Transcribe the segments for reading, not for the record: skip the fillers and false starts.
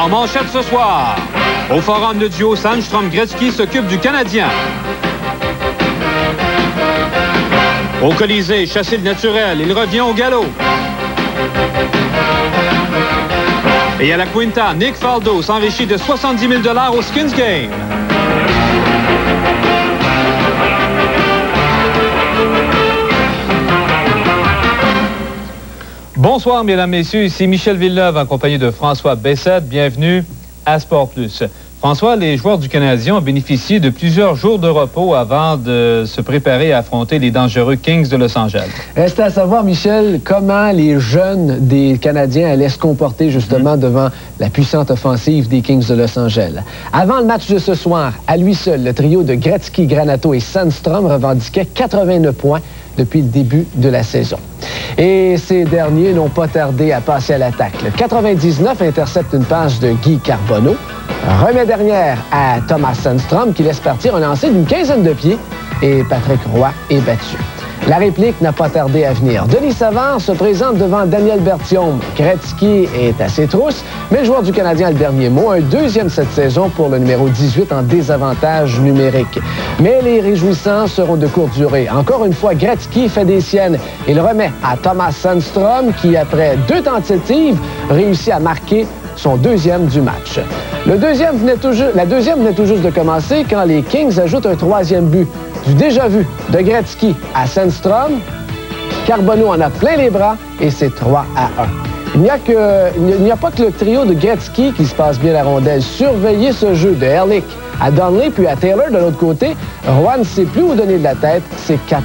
En manchette ce soir, au Forum, le duo Sandstrom-Gretzky s'occupe du Canadien. Au Colisée, chassé le naturel, il revient au galop. Et à la Quinta, Nick Faldo s'enrichit de 70 000 $ au Skins Game. Bonsoir, mesdames, messieurs. Ici Michel Villeneuve en compagnie de François Bessette. Bienvenue à Sport Plus. François, les joueurs du Canadien ont bénéficié de plusieurs jours de repos avant de se préparer à affronter les dangereux Kings de Los Angeles. Reste à savoir, Michel, comment les jeunes des Canadiens allaient se comporter justement devant la puissante offensive des Kings de Los Angeles. Avant le match de ce soir, à lui seul, le trio de Gretzky, Granato et Sandstrom revendiquait 89 points depuis le début de la saison. Et ces derniers n'ont pas tardé à passer à l'attaque. Le 99 intercepte une passe de Guy Carbonneau, remet dernière à Thomas Sandstrom qui laisse partir un lancer d'une quinzaine de pieds et Patrick Roy est battu. La réplique n'a pas tardé à venir. Denis Savard se présente devant Daniel Berthiaume. Gretzky est à ses trousses, mais le joueur du Canadien a le dernier mot. Un deuxième cette saison pour le numéro 18 en désavantage numérique. Mais les réjouissances seront de courte durée. Encore une fois, Gretzky fait des siennes. Il remet à Thomas Sandstrom qui, après 2 tentatives, réussit à marquer son deuxième du match. La deuxième venait tout juste de commencer quand les Kings ajoutent un troisième but. Du déjà vu de Gretzky à Sandstrom, Carbonneau en a plein les bras et c'est 3-1. Il n'y a pas que le trio de Gretzky qui se passe bien la rondelle. Surveillez ce jeu de Ehrlich à Donnelly puis à Taylor de l'autre côté. Roy ne sait plus où donner de la tête, c'est 4-1.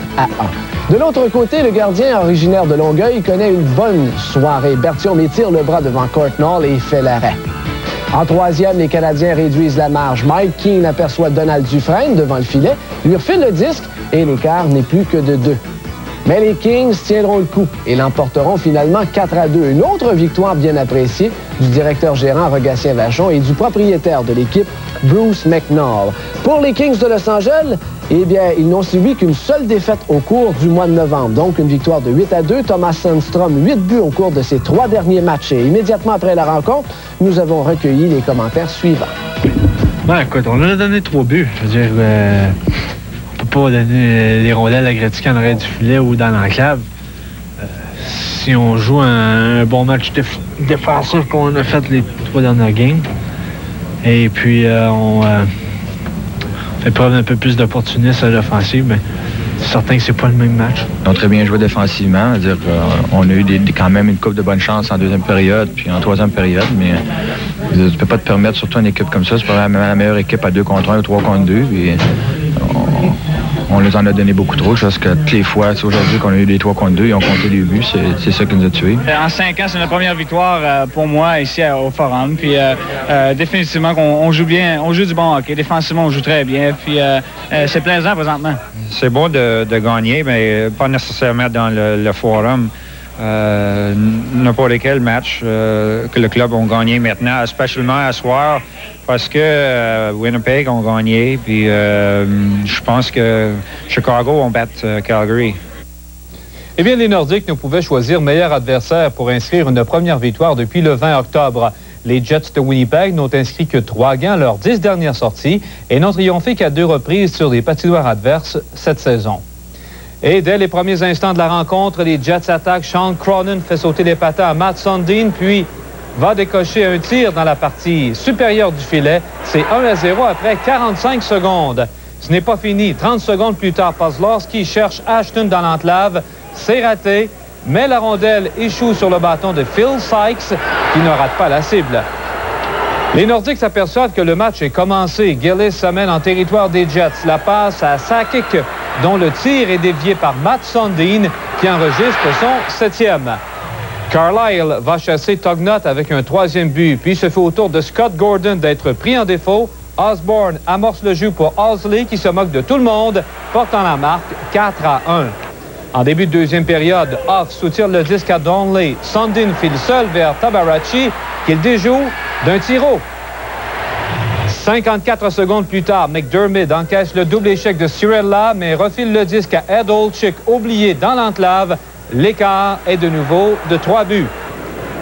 De l'autre côté, le gardien originaire de Longueuil connaît une bonne soirée. Berthiaume étire le bras devant Courtnall et fait l'arrêt. En troisième, les Canadiens réduisent la marge. Mike Keane aperçoit Donald Dufresne devant le filet, lui refile le disque et l'écart n'est plus que de 2. Mais les Kings tiendront le coup et l'emporteront finalement 4-2. Une autre victoire bien appréciée du directeur gérant Rogatien-Vachon et du propriétaire de l'équipe, Bruce McNall. Pour les Kings de Los Angeles, eh bien, ils n'ont subi qu'une seule défaite au cours du mois de novembre. Donc, une victoire de 8-2. Thomas Sandstrom, 8 buts au cours de ses 3 derniers matchs. Et immédiatement après la rencontre, nous avons recueilli les commentaires suivants. Ben, écoute, on a donné 3 buts. Je veux dire, on peut pas donner les rondelles à Gretzky en arrière du filet ou dans l'enclave. Si on joue un bon match défensif qu'on a fait les 3 dernières games, et puis on fait preuve d'un peu plus d'opportunisme à l'offensive, mais c'est certain que c'est pas le même match. Ils ont très bien joué défensivement. C'est-à-dire, on a eu quand même une coupe de bonne chance en deuxième période, puis en troisième période, mais tu ne peux pas te permettre, surtout une équipe comme ça, c'est pas la meilleure équipe à 2 contre 1 ou 3 contre 2. Puis, on les en a donné beaucoup trop. Parce que toutes les fois, c'est aujourd'hui qu'on a eu des 3 contre 2, ils ont compté les buts. C'est ça qui nous a tués. En 5 ans, c'est notre première victoire pour moi ici au Forum. Puis définitivement qu'on joue bien, on joue du bon hockey. Défensivement, on joue très bien. Puis c'est plaisant présentement. C'est beau de gagner, mais pas nécessairement dans le Forum. N'importe quel match que le club a gagné maintenant, spécialement à soir, parce que Winnipeg ont gagné, puis je pense que Chicago ont battu Calgary. Eh bien, les Nordiques ne pouvaient choisir meilleur adversaire pour inscrire une première victoire depuis le 20 octobre. Les Jets de Winnipeg n'ont inscrit que 3 gains à leurs 10 dernières sorties et n'ont triomphé qu'à 2 reprises sur des patinoires adverses cette saison. Et dès les premiers instants de la rencontre, les Jets attaquent. Sean Cronin fait sauter les patins à Matt Sundin, puis va décocher un tir dans la partie supérieure du filet. C'est 1-0 après 45 secondes. Ce n'est pas fini. 30 secondes plus tard, Kozlowski cherche Ashton dans l'enclave. C'est raté, mais la rondelle échoue sur le bâton de Phil Sykes, qui ne rate pas la cible. Les Nordiques s'aperçoivent que le match est commencé. Gillis s'amène en territoire des Jets. La passe à Sakic, dont le tir est dévié par Matt Sundin, qui enregistre son 7e. Carlisle va chasser Tognott avec un 3e but. Puis ce fait au tour de Scott Gordon d'être pris en défaut. Osborne amorce le jeu pour Owsley, qui se moque de tout le monde, portant la marque 4-1. En début de deuxième période, Hoff soutire le disque à Donnelly. Sundin file seul vers Tabaracci, qu'il déjoue d'un tiro. 54 secondes plus tard, McDermott encaisse le double échec de Cirella, mais refile le disque à Ed Olczyk, oublié dans l'enclave. L'écart est de nouveau de 3 buts.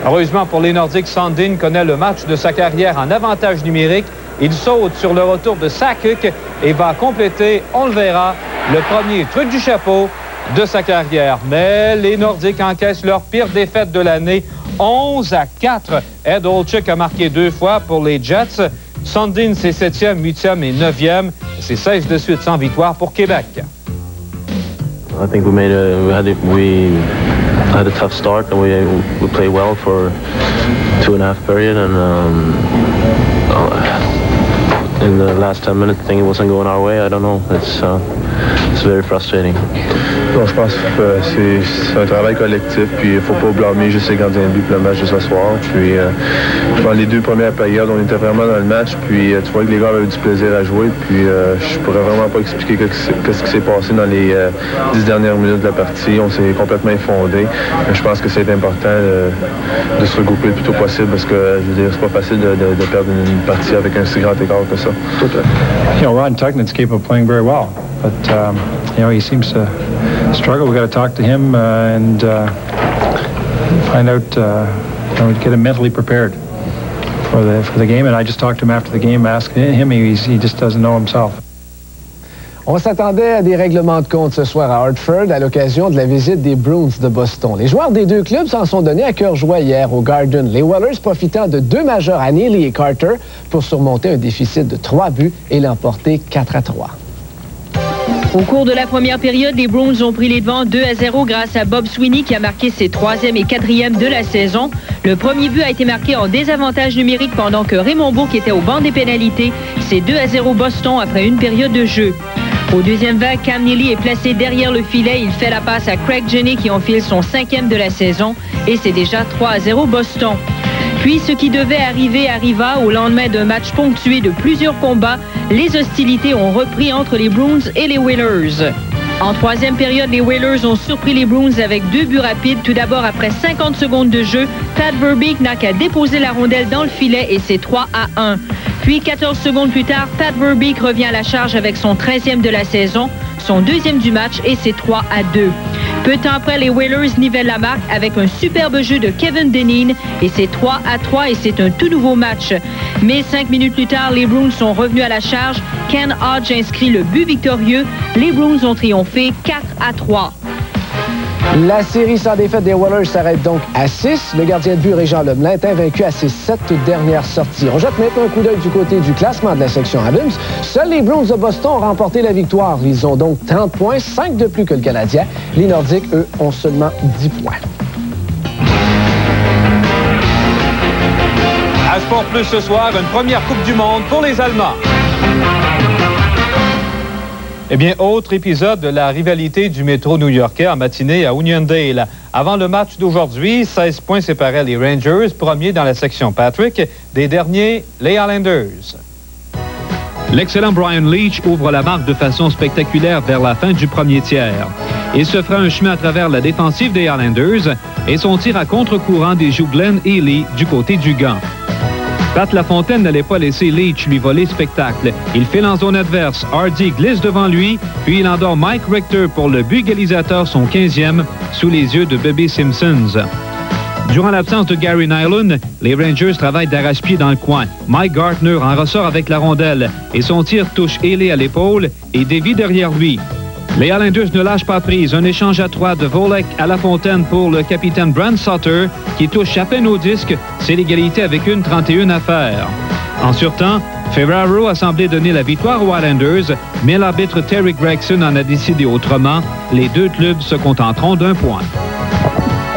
Heureusement pour les Nordiques, Sundin connaît le match de sa carrière en avantage numérique. Il saute sur le retour de Sakic et va compléter, on le verra, le premier truc du chapeau de sa carrière. Mais les Nordiques encaissent leur pire défaite de l'année, 11-4. Ed Olczyk a marqué 2 fois pour les Jets. Sundin, c'est 7e, 8e et 9e. C'est 16 de suite sans victoire pour Québec. I think we had a tough start and we played well for 2.5 periods and in the last 10 minutes, I think it wasn't going our way. I don't know. It's very frustrating. Non, je pense que c'est un travail collectif, puis il ne faut pas blâmer juste les gardiens de but pour le match de ce soir. Puis, dans les 2 premières périodes, on était vraiment dans le match, puis tu vois que les gars avaient eu du plaisir à jouer, puis je pourrais vraiment pas expliquer qu'est-ce qui s'est passé dans les 10 dernières minutes de la partie. On s'est complètement effondré. Je pense que c'est important de se regrouper le plus tôt possible, parce que, je veux dire, c'est pas facile de perdre une partie avec un si grand écart que ça. Ron Tugnan's capable of playing very well, but he seems to struggle. We got to talk to him and find out, get him mentally prepared for the game. And I just talked to him after the game, asking him. He just doesn't know himself. On s'attendait à des règlements de compte ce soir à Hartford à l'occasion de la visite des Bruins de Boston. Les joueurs des 2 clubs s'en sont donnés à cœur joie hier au Garden. Les Whalers profitant de 2 majeurs à Neely et Carter pour surmonter un déficit de 3 buts et l'emporter 4-3. Au cours de la première période, les Bruins ont pris les devants 2-0 grâce à Bob Sweeney qui a marqué ses 3e et 4e de la saison. Le premier but a été marqué en désavantage numérique pendant que Raymond Bourque était au banc des pénalités. C'est 2-0 Boston après une période de jeu. Au deuxième vague, Cam Neely est placé derrière le filet. Il fait la passe à Craig Jenney qui enfile son 5e de la saison. Et c'est déjà 3-0 Boston. Puis, ce qui devait arriver arriva au lendemain d'un match ponctué de plusieurs combats. Les hostilités ont repris entre les Bruins et les Whalers. En 3e période, les Whalers ont surpris les Bruins avec 2 buts rapides. Tout d'abord, après 50 secondes de jeu, Pat Verbeek n'a qu'à déposer la rondelle dans le filet et c'est 3-1. Puis, 14 secondes plus tard, Pat Verbeek revient à la charge avec son 13e de la saison, son 2e du match et c'est 3-2. Peu de temps après, les Whalers nivellent la marque avec un superbe jeu de Kevin Dineen et c'est 3-3 et c'est un tout nouveau match. Mais 5 minutes plus tard, les Bruins sont revenus à la charge. Ken Hodge inscrit le but victorieux. Les Bruins ont triomphé 4-3. La série sans défaite des Whalers s'arrête donc à 6. Le gardien de but Régent Lemelin est invaincu à ses 7 dernières sorties. On jette maintenant un coup d'œil du côté du classement de la section Adams. Seuls les Bruins de Boston ont remporté la victoire. Ils ont donc 30 points, 5 de plus que le Canadien. Les Nordiques, eux, ont seulement 10 points. À Sport Plus ce soir, une première Coupe du Monde pour les Allemands. Eh bien, autre épisode de la rivalité du métro new-yorkais en matinée à Uniondale. Avant le match d'aujourd'hui, 16 points séparaient les Rangers, premiers dans la section Patrick, des derniers, les Islanders. L'excellent Brian Leetch ouvre la marque de façon spectaculaire vers la fin du premier tiers. Il se fera un chemin à travers la défensive des Islanders et son tir à contre-courant déjoue Glenn Healy du côté du gant. Pat Lafontaine n'allait pas laisser Leetch lui voler spectacle. Il file en zone adverse. Hardy glisse devant lui, puis il endort Mike Richter pour le but égalisateur, son 15e, sous les yeux de Bobby Simpsons. Durant l'absence de Gary Nylund, les Rangers travaillent d'arrache-pied dans le coin. Mike Gartner en ressort avec la rondelle et son tir touche Healy à l'épaule et dévie derrière lui. Les Islanders ne lâchent pas prise. Un échange à 3 de Volek à Lafontaine pour le capitaine Brent Sutter qui touche à peine au disque. C'est l'égalité avec une 31 à faire. En surtemps, Ferraro a semblé donner la victoire aux Islanders, mais l'arbitre Terry Gregson en a décidé autrement. Les 2 clubs se contenteront d'1 point.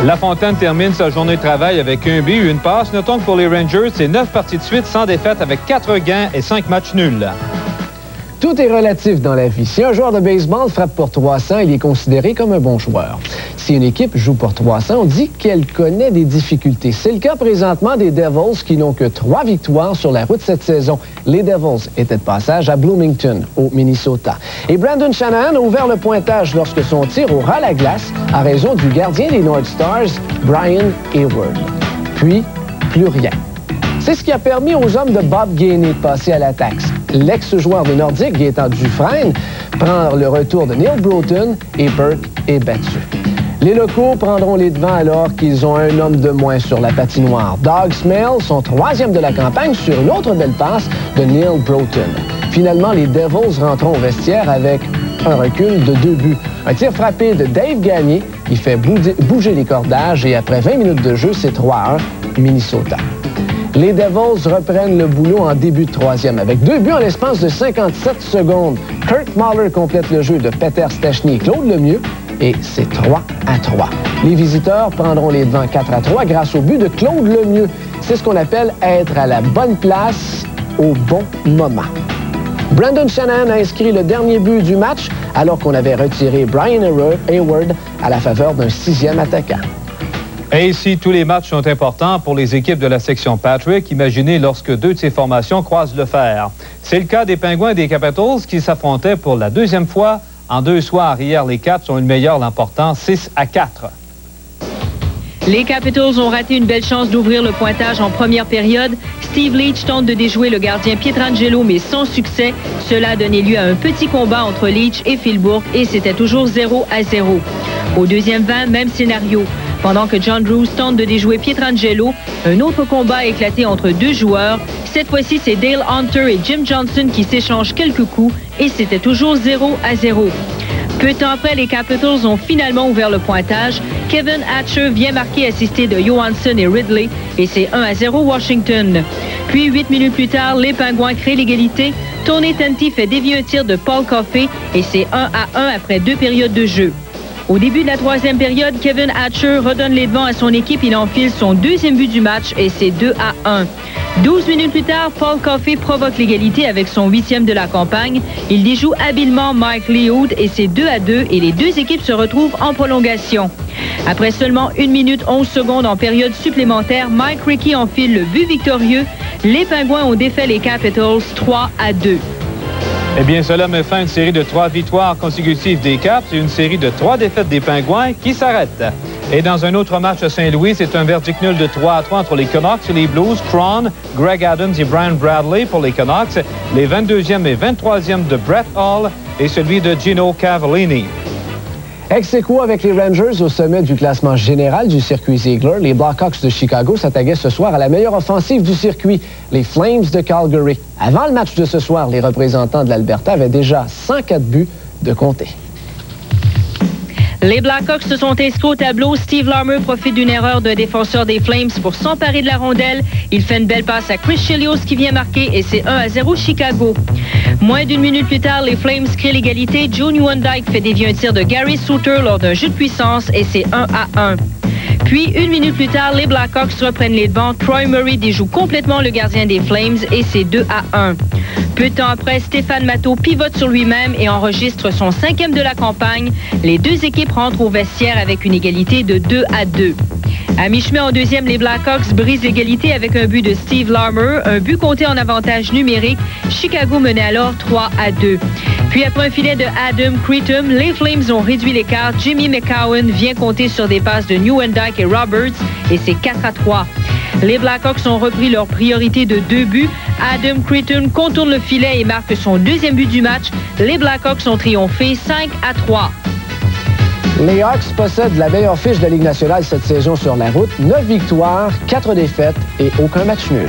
Lafontaine termine sa journée de travail avec un but, une passe. Notons que pour les Rangers, c'est 9 parties de suite sans défaite avec 4 gains et 5 matchs nuls. Tout est relatif dans la vie. Si un joueur de baseball frappe pour 300, il est considéré comme un bon joueur. Si une équipe joue pour 300, on dit qu'elle connaît des difficultés. C'est le cas présentement des Devils qui n'ont que 3 victoires sur la route cette saison. Les Devils étaient de passage à Bloomington, au Minnesota. Et Brandon Shanahan a ouvert le pointage lorsque son tir aura la glace à raison du gardien des North Stars, Brian Hayward. Puis, plus rien. C'est ce qui a permis aux hommes de Bob Gainey de passer à l'attaque. L'ex-joueur des Nordiques, Gaétan Dufresne, prend le retour de Neil Broughton et Burke est battu. Les locaux prendront les devants alors qu'ils ont un homme de moins sur la patinoire. Doug Smale, son 3e de la campagne, sur une autre belle passe de Neil Broughton. Finalement, les Devils rentreront au vestiaire avec un recul de 2 buts. Un tir frappé de Dave Gagné qui fait bouger les cordages et après 20 minutes de jeu, c'est 3-1 Minnesota. Les Devils reprennent le boulot en début de 3e avec 2 buts en l'espace de 57 secondes. Kurt Mahler complète le jeu de Peter Stechny et Claude Lemieux et c'est 3-3. Les visiteurs prendront les devants 4-3 grâce au but de Claude Lemieux. C'est ce qu'on appelle être à la bonne place au bon moment. Brendan Shanahan a inscrit le dernier but du match alors qu'on avait retiré Brian Hayward à la faveur d'un 6e attaquant. Et ici, tous les matchs sont importants pour les équipes de la section Patrick. Imaginez lorsque 2 de ces formations croisent le fer. C'est le cas des Pingouins et des Capitals qui s'affrontaient pour la 2e fois en 2 soirs. Hier, les Caps ont une meilleure l'emportant 6-4. Les Capitals ont raté une belle chance d'ouvrir le pointage en première période. Steve Leach tente de déjouer le gardien Pietrangelo, mais sans succès. Cela a donné lieu à un petit combat entre Leach et Phil Bourque et c'était toujours 0-0. Au deuxième 20, même scénario. Pendant que John Drews tente de déjouer Pietrangelo, un autre combat a éclaté entre 2 joueurs. Cette fois-ci, c'est Dale Hunter et Jim Johnson qui s'échangent quelques coups et c'était toujours 0-0. Peu de temps après, les Capitals ont finalement ouvert le pointage. Kevin Hatcher vient marquer assisté de Johansson et Ridley et c'est 1-0 Washington. Puis 8 minutes plus tard, les Pingouins créent l'égalité. Tony Tanti fait dévier un tir de Paul Coffey et c'est 1-1 après 2 périodes de jeu. Au début de la 3e période, Kevin Hatcher redonne les devants à son équipe. Il enfile son 2e but du match et c'est 2-1. 12 minutes plus tard, Paul Coffey provoque l'égalité avec son 8e de la campagne. Il déjoue habilement Mike Leod et c'est 2-2 et les 2 équipes se retrouvent en prolongation. Après seulement 1 minute 11 secondes en période supplémentaire, Mike Rickey enfile le but victorieux. Les Pingouins ont défait les Capitals 3-2. Eh bien, cela met fin à une série de 3 victoires consécutives des Caps et une série de 3 défaites des Pingouins qui s'arrêtent. Et dans un autre match à Saint-Louis, c'est un verdict nul de 3-3 entre les Canucks et les Blues. Cron, Greg Adams et Brian Bradley pour les Canucks, les 22e et 23e de Brett Hall et celui de Gino Cavallini. Ex-aequo avec les Rangers au sommet du classement général du circuit Ziegler, les Blackhawks de Chicago s'attaquaient ce soir à la meilleure offensive du circuit, les Flames de Calgary. Avant le match de ce soir, les représentants de l'Alberta avaient déjà 104 buts de compter. Les Blackhawks se sont inscrits au tableau. Steve Larmer profite d'une erreur d'un défenseur des Flames pour s'emparer de la rondelle. Il fait une belle passe à Chris Chelios qui vient marquer et c'est 1-0 Chicago. Moins d'1 minute plus tard, les Flames créent l'égalité. Joe Nieuwendyk fait dévier un tir de Gary Suter lors d'un jeu de puissance et c'est 1-1. Puis, 1 minute plus tard, les Blackhawks reprennent les devants. Troy Murray déjoue complètement le gardien des Flames et c'est 2-1. Peu de temps après, Stéphane Matteau pivote sur lui-même et enregistre son 5e de la campagne. Les 2 équipes rentrent au vestiaire avec une égalité de 2-2. À mi-chemin en 2e, les Blackhawks brisent l'égalité avec un but de Steve Larmer, un but compté en avantage numérique. Chicago menait alors 3-2. Puis après un filet de Adam Cretum, les Flames ont réduit l'écart. Jimmy McCowan vient compter sur des passes de Nieuwendyk et Roberts et c'est 4-3. Les Blackhawks ont repris leur priorité de 2 buts. Adam Cretum contourne le filet et marque son 2e but du match. Les Blackhawks ont triomphé 5-3. Les Hawks possèdent la meilleure fiche de la Ligue nationale cette saison sur la route. 9 victoires, 4 défaites et aucun match nul.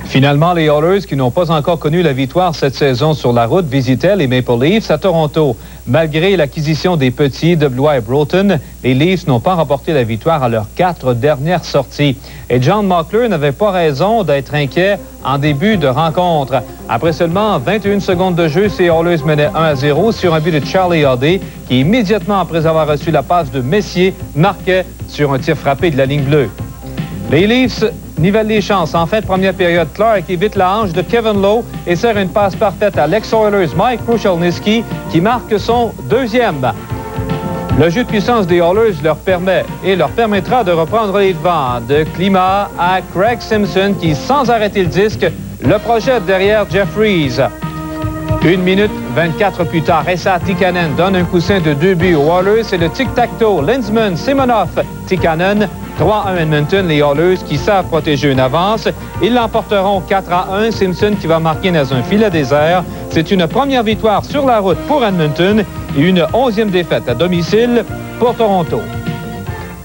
Finalement, les Oilers, qui n'ont pas encore connu la victoire cette saison sur la route, visitaient les Maple Leafs à Toronto. Malgré l'acquisition des petits W.I. Broughton, les Leafs n'ont pas remporté la victoire à leurs 4 dernières sorties. Et John McClure n'avait pas raison d'être inquiet en début de rencontre. Après seulement 21 secondes de jeu, ces Oilers menaient 1-0 sur un but de Charlie Huddy, qui immédiatement après avoir reçu la passe de Messier, marquait sur un tir frappé de la ligne bleue. Les Leafs nivellent les chances. En fin de première période, Clark évite la hanche de Kevin Lowe et sert une passe parfaite à l'ex-Oilers Mike Krushelnyski qui marque son 2e. Le jeu de puissance des Oilers leur permet et leur permettra de reprendre les devants. De Klima à Craig Simpson qui, sans arrêter le disque, le projette derrière Jeffries. 1 minute 24 plus tard, Esa Tikkanen donne un coussin de 2 buts aux Oilers. C'est le tic-tac-toe. Lindsman, Simonoff, Tikkanen. 3-1 Edmonton, les Oilers qui savent protéger une avance. Ils l'emporteront 4-1. Simpson qui va marquer dans un filet désert. C'est une première victoire sur la route pour Edmonton et une 11e défaite à domicile pour Toronto.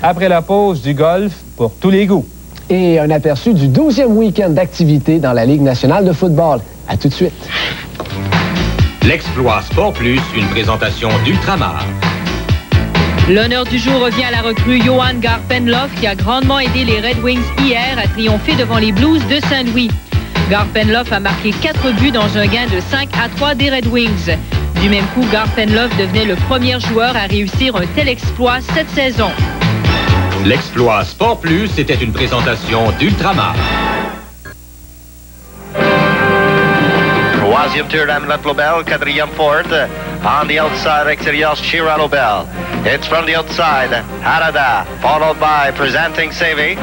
Après la pause, du golf pour tous les goûts. Et un aperçu du 12e week-end d'activité dans la Ligue nationale de football. À tout de suite. L'exploit Sport Plus, une présentation d'Ultramar. L'honneur du jour revient à la recrue Johan Garpenlov qui a grandement aidé les Red Wings hier à triompher devant les Blues de Saint-Louis. Garpenlov a marqué 4 buts dans un gain de 5-3 des Red Wings. Du même coup, Garpenlov devenait le premier joueur à réussir un tel exploit cette saison. L'exploit Sport Plus était une présentation d'Ultramar. Troisième tour d'Amelette Lobel, quatrième forte. On the outside, exterior, Shira Lobel. It's from the outside, Harada, followed by presenting Savy.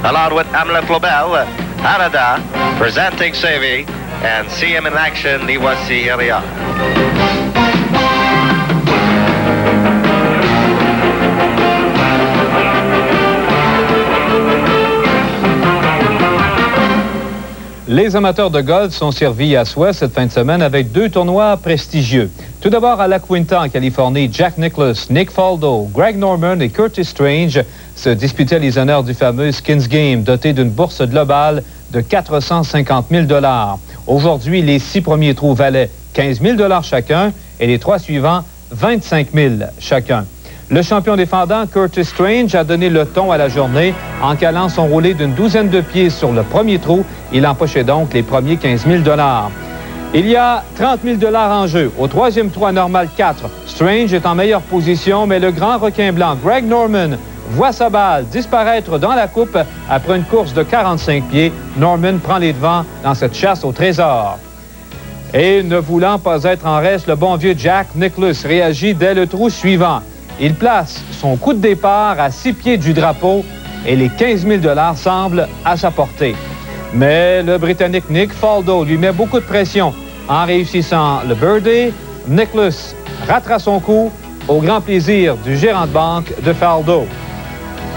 Along with Amelette Lobel, Harada, presenting Savy. And see him in action, les voici, here they are. Les amateurs de golf sont servis à souhait cette fin de semaine avec 2 tournois prestigieux. Tout d'abord à La Quinta en Californie, Jack Nicklaus, Nick Faldo, Greg Norman et Curtis Strange se disputaient les honneurs du fameux Skins Game, doté d'une bourse globale de 450 000 $. Aujourd'hui, les 6 premiers trous valaient 15 000 $ chacun et les 3 suivants 25 000 chacun. Le champion défendant, Curtis Strange, a donné le ton à la journée en calant son roulé d'une 12aine de pieds sur le premier trou. Il empochait donc les premiers 15 000 $. Il y a 30 000 $ en jeu. Au 3e trou à normal 4, Strange est en meilleure position, mais le grand requin blanc, Greg Norman, voit sa balle disparaître dans la coupe après une course de 45 pieds. Norman prend les devants dans cette chasse au trésor. Et ne voulant pas être en reste, le bon vieux Jack Nicklaus réagit dès le trou suivant. Il place son coup de départ à 6 pieds du drapeau et les 15 000 $ semblent à sa portée. Mais le Britannique Nick Faldo lui met beaucoup de pression. En réussissant le birdie, Nicklaus ratera son coup au grand plaisir du gérant de banque de Faldo.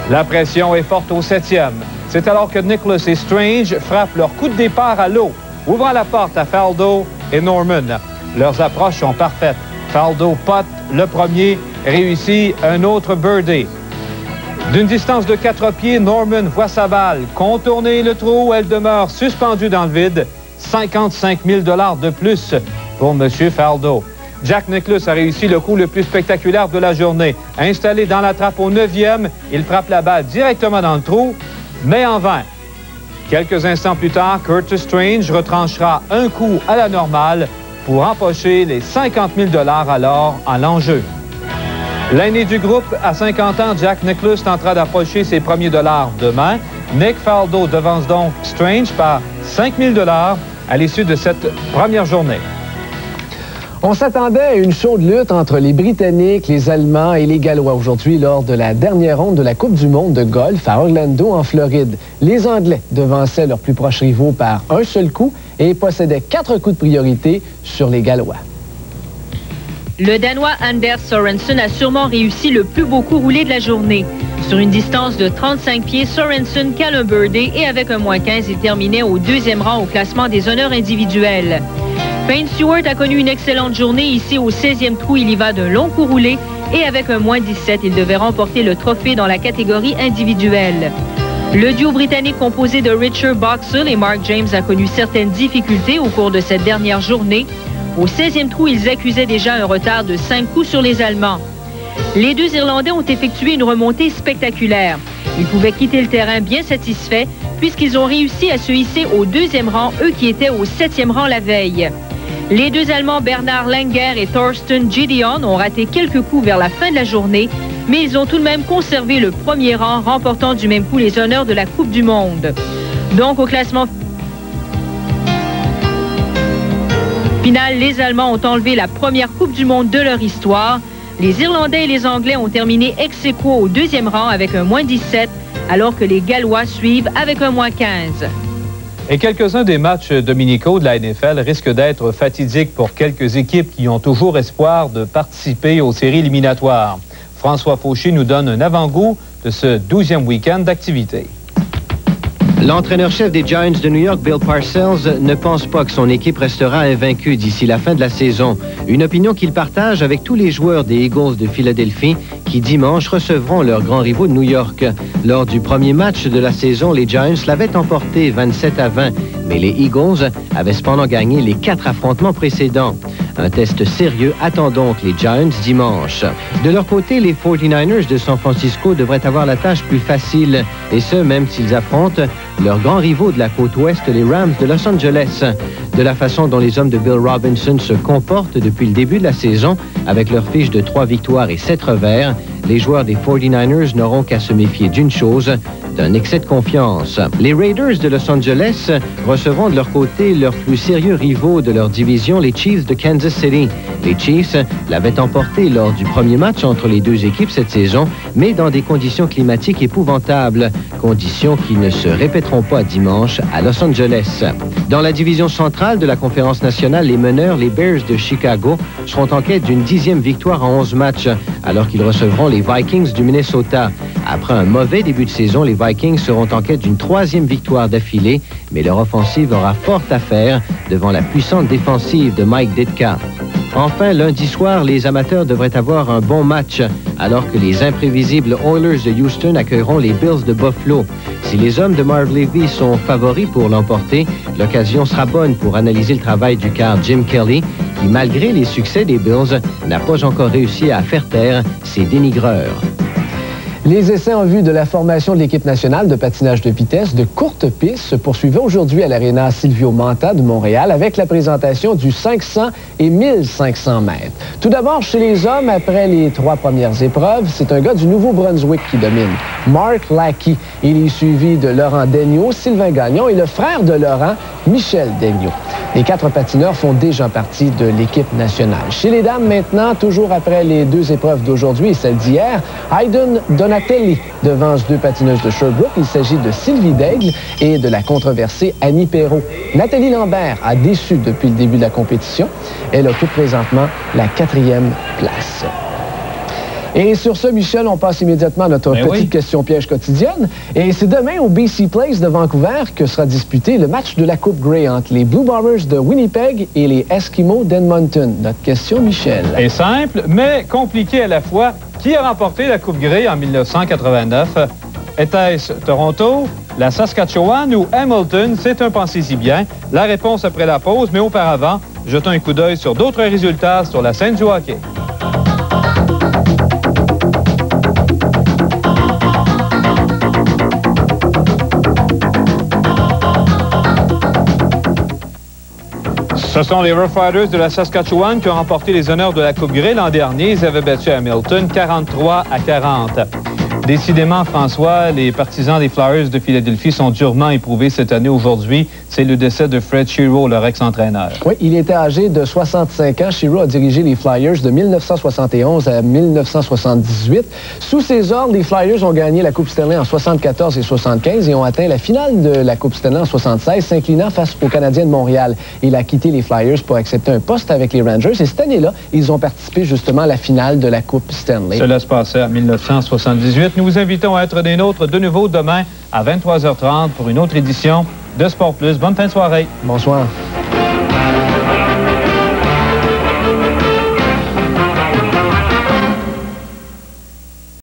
La pression est forte au 7e. C'est alors que Nicklaus et Strange frappent leur coup de départ à l'eau, ouvrant la porte à Faldo et Norman. Leurs approches sont parfaites. Faldo pote le premier, réussit un autre birdie. D'une distance de 4 pieds, Norman voit sa balle contourner le trou. Elle demeure suspendue dans le vide. 55 000 $ de plus pour M. Faldo. Jack Nicklaus a réussi le coup le plus spectaculaire de la journée. Installé dans la trappe au 9e, il frappe la balle directement dans le trou, mais en vain. Quelques instants plus tard, Curtis Strange retranchera un coup à la normale pour empocher les 50 000 $ alors en l'enjeu. L'aîné du groupe, à 50 ans, Jack Nicklaus tentera d'approcher ses premiers dollars demain. Nick Faldo devance donc Strange par 5 000 $ à l'issue de cette première journée. On s'attendait à une chaude lutte entre les Britanniques, les Allemands et les Gallois aujourd'hui lors de la dernière ronde de la Coupe du monde de golf à Orlando, en Floride. Les Anglais devançaient leurs plus proches rivaux par un seul coup et possédaient 4 coups de priorité sur les Gallois. Le Danois Anders Sorensen a sûrement réussi le plus beau coup roulé de la journée. Sur une distance de 35 pieds, Sorensen cale un birdie et avec un -15, il terminait au 2e rang au classement des honneurs individuels. Payne Stewart a connu une excellente journée. Ici, au 16e trou, il y va d'un long coup roulé et avec un -17, il devait remporter le trophée dans la catégorie individuelle. Le duo britannique composé de Richard Boxall et Mark James a connu certaines difficultés au cours de cette dernière journée. Au 16e trou, ils accusaient déjà un retard de 5 coups sur les Allemands. Les deux Irlandais ont effectué une remontée spectaculaire. Ils pouvaient quitter le terrain bien satisfaits puisqu'ils ont réussi à se hisser au 2e rang, eux qui étaient au 7e rang la veille. Les deux Allemands Bernard Langer et Thorsten Gideon ont raté quelques coups vers la fin de la journée, mais ils ont tout de même conservé le 1er rang, remportant du même coup les honneurs de la Coupe du monde. Donc au classement final, les Allemands ont enlevé la première Coupe du monde de leur histoire. Les Irlandais et les Anglais ont terminé ex-aequo au 2e rang avec un -17, alors que les Gallois suivent avec un -15. Et quelques-uns des matchs dominicaux de la NFL risquent d'être fatidiques pour quelques équipes qui ont toujours espoir de participer aux séries éliminatoires. François Fauché nous donne un avant-goût de ce 12e week-end d'activité. L'entraîneur-chef des Giants de New York, Bill Parcells, ne pense pas que son équipe restera invaincue d'ici la fin de la saison. Une opinion qu'il partage avec tous les joueurs des Eagles de Philadelphie qui, dimanche, recevront leurs grands rivaux de New York. Lors du premier match de la saison, les Giants l'avaient emporté 27-20, mais les Eagles avaient cependant gagné les 4 affrontements précédents. Un test sérieux attend donc les Giants dimanche. De leur côté, les 49ers de San Francisco devraient avoir la tâche plus facile, et ce, même s'ils affrontent leurs grands rivaux de la côte ouest, les Rams de Los Angeles. De la façon dont les hommes de Bill Robinson se comportent depuis le début de la saison, avec leur fiche de 3 victoires et 7 revers, les joueurs des 49ers n'auront qu'à se méfier d'une chose, d'un excès de confiance. Les Raiders de Los Angeles recevront de leur côté leurs plus sérieux rivaux de leur division, les Chiefs de Kansas City. Les Chiefs l'avaient emporté lors du premier match entre les deux équipes cette saison, mais dans des conditions climatiques épouvantables, conditions qui ne se répéteront pas dimanche à Los Angeles. Dans la division centrale de la Conférence nationale, les meneurs, les Bears de Chicago, seront en quête d'une 10e victoire en 11 matchs, alors qu'ils recevront les Vikings du Minnesota. Après un mauvais début de saison, les Vikings seront en quête d'une 3e victoire d'affilée, mais leur offensive aura fort à faire devant la puissante défensive de Mike Ditka. Enfin, lundi soir, les amateurs devraient avoir un bon match, alors que les imprévisibles Oilers de Houston accueilleront les Bills de Buffalo. Si les hommes de Marv Levy sont favoris pour l'emporter, l'occasion sera bonne pour analyser le travail du quart Jim Kelly, qui, malgré les succès des Bills, n'a pas encore réussi à faire taire ses dénigreurs. Les essais en vue de la formation de l'équipe nationale de patinage de vitesse de courte piste se poursuivaient aujourd'hui à l'aréna Silvio Manta de Montréal avec la présentation du 500 et 1500 mètres. Tout d'abord, chez les hommes, après les 3 premières épreuves, c'est un gars du Nouveau-Brunswick qui domine, Mark Lackey. Il est suivi de Laurent Daigneault, Sylvain Gagnon et le frère de Laurent, Michel Daigneault. Les 4 patineurs font déjà partie de l'équipe nationale. Chez les dames maintenant, toujours après les 2 épreuves d'aujourd'hui et celle d'hier, Hayden Donatelli devance 2 patineuses de Sherbrooke. Il s'agit de Sylvie Daigle et de la controversée Annie Perrault. Nathalie Lambert a déçu depuis le début de la compétition. Elle occupe présentement la 4e place. Et sur ce, Michel, on passe immédiatement à notre petite question piège quotidienne. Et c'est demain au BC Place de Vancouver que sera disputé le match de la Coupe Grey entre les Blue Bombers de Winnipeg et les Eskimos d'Edmonton. Notre question, Michel. Est simple, mais compliquée à la fois. Qui a remporté la Coupe Grey en 1989? Était-ce Toronto, la Saskatchewan ou Hamilton? C'est un pensez-y bien. La réponse après la pause, mais auparavant, jetons un coup d'œil sur d'autres résultats sur la scène du hockey. Ce sont les Rough Riders de la Saskatchewan qui ont remporté les honneurs de la Coupe Grey l'an dernier. Ils avaient battu Hamilton 43-40. Décidément, François, les partisans des Flyers de Philadelphie sont durement éprouvés cette année aujourd'hui. C'est le décès de Fred Shero, leur ex-entraîneur. Oui, il était âgé de 65 ans. Shero a dirigé les Flyers de 1971 à 1978. Sous ses ordres, les Flyers ont gagné la Coupe Stanley en 74 et 75 et ont atteint la finale de la Coupe Stanley en 76, s'inclinant face aux Canadiens de Montréal. Il a quitté les Flyers pour accepter un poste avec les Rangers et cette année-là, ils ont participé justement à la finale de la Coupe Stanley. Cela se passait en 1978. Nous vous invitons à être des nôtres de nouveau demain à 23h30 pour une autre édition de Sport Plus. Bonne fin de soirée. Bonsoir.